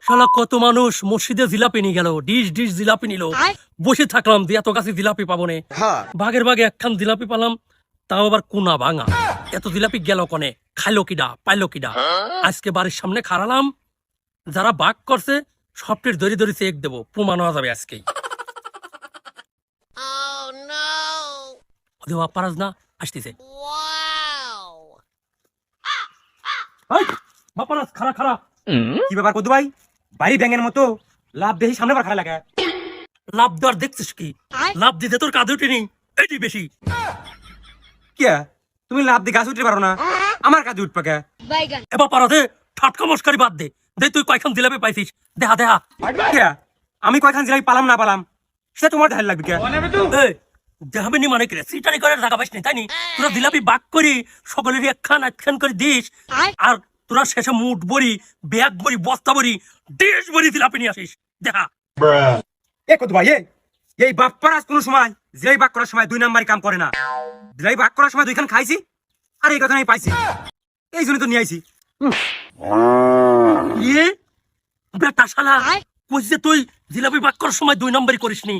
শালা কত মানুষ মসজিদে জিলাপি নিয়ে গেল, ডিশ ডিশ জিলাপি নিল। বসে থাকলাম যে এত কাছে জিলাপি পাবো নে। বাগের বাগে একখান জিলাপি পালাম, তাও আবার কোনা ভাঙা। এত জিলাপি গেল কনে, খাইলো কিডা, পাইলো কিডা? আজকে বাড়ির সামনে খাড়ালাম, যারা বাগ করছে সবটির দড়ি দড়ি চেক দেবো, প্রমাণ হওয়া যাবে আজকেই। দেওয়া পারাজ না, আসতেছে। বাপারাজ খাড়া খাড়া। কি ব্যাপার কদু ভাই, বাড়ি ব্যাঙের মতো লাভ দেখি সামনে বার খারাপ লাগে। লাভ দেওয়ার দেখছিস কি? লাভ দিতে তোর কাঁধে উঠেনি, এটি বেশি। কি তুমি লাভ দিয়ে গাছ উঠতে পারো না, আমার কাজে উঠবে কে? এবার পারাতে ঠাটকা মস্কারি বাদ দে। দে তুই কয়খান জিলাপি পাইছিস, দেহা দেহা। কে আমি কয়খান জিলাপি পালাম না পালাম সেটা তোমার ধার লাগবে কে? দেখাবে নি মানে কি রে? সিটারি করে টাকা পাইস নি তাই নি? তোরা জিলাপি বাক করি সকলেরই একখান করে দিস, আর তোরা শেষে মুঠ বড়ি, ব্যাগ বড়ি, বস্তা বড়ি, ডিশ বড়ি জিলাপি নিয়ে আসিস। দেখা এ কদু ভাই, এই বাপ্পারাজ কোন সময় জিলাই বাক করার সময় দুই নাম্বারই কাম করে না। জিলাই বাক করার সময় দুইখান খাইছি, আর এই কথা আমি পাইছি, এই জন্য তো নিয়ে আইছি। ইয়ে বেটা শালা, কইস যে তুই জিলাপি বাক করার সময় দুই নম্বরই করিস নি।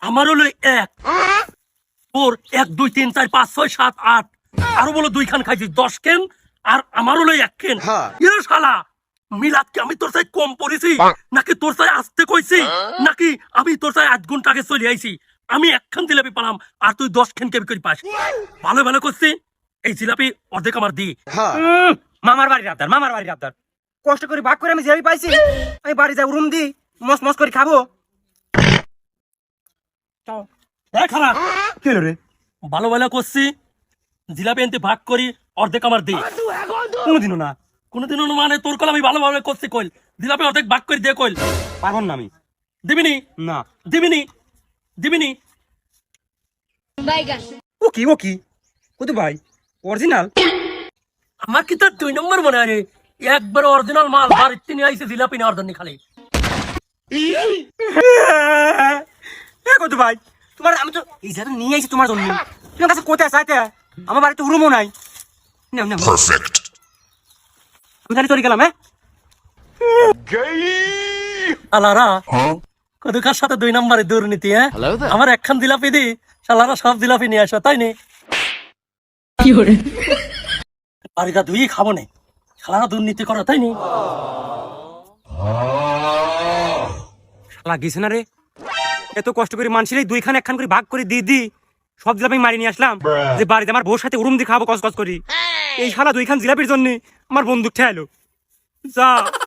আমার হলো এক, তোর 1 2 3 4 5 6 7 8, আরো বলো দুইখান খাইছিস, 10 কেন, আর আমার হলো এক কেন। ইয়ে শালা, মিলাদ কি আমি তোর চাই কম পড়েছি নাকি তোর চাই আসতে কইছি, নাকি আমি তোর চাই 8 ঘন্টা আগে চলে আইছি? আমি একখান জিলাপি পালাম আর তুই 10 খান কেবি করে পাস। ভালো ভালো করছি, এই জিলাপি অর্ধেক আমার দি। মামার বাড়ির আবদার, মামার বাড়ির আবদার। কষ্ট করে ভাগ করে আমি জিলাপি পাইছি, আমি বাড়ি যাই রুম দি মস মস করে খাবো। খারাপ কি হলো রে? ভালো ভালো করছি, জিলাপি এনতে ভাগ করি, অর্ধেক আমার দি। কোনোদিনও না, কোনোদিনও না মানে তোর কল আমি ভালো ভালো করছি কইল, জিলাপি অর্ধেক ভাগ করে দিয়ে কইল। পারবো না আমি। দিবিনি না দিবিনি দিবিনি। ও কি কদু ভাই অরিজিনাল? আমার কি তোর 2 নম্বর মনে হয় রে? একবার অরিজিনাল মাল বাড়িতে নিয়ে আইছে, জিলাপি নেওয়ার জন্য খালি। এ কদু ভাই, তোমার আমি তো এই জায়গা নিয়ে আইছি তোমার জন্য। তোমার কাছে কোথায় চাইতে আমার বাড়িতে রুমও নাই। নাম নাম পারফেক্ট। আমি খালি চলে গেলাম। শালারা কদুকার সাথে 2 নম্বরে দুর্নীতি। আমার একখান জিলাপি দি, শালারা সব জিলাপি নিয়ে আসো, তাই নে? বাড়িটা দুই খাবো নে, শালারা দুর্নীতি করো, তাই নি? শালা গেছে না রে, এত কষ্ট করে মানুষের এই দুইখান একখান করে ভাগ করে দি সব জিলাপি মারি নিয়ে আসলাম যে বাড়িতে আমার বউর সাথে উরুম দিয়ে খাবো কস করি। এই শালা দুইখান জিলাপির জন্য আমার বন্দুক ঠেলো। যা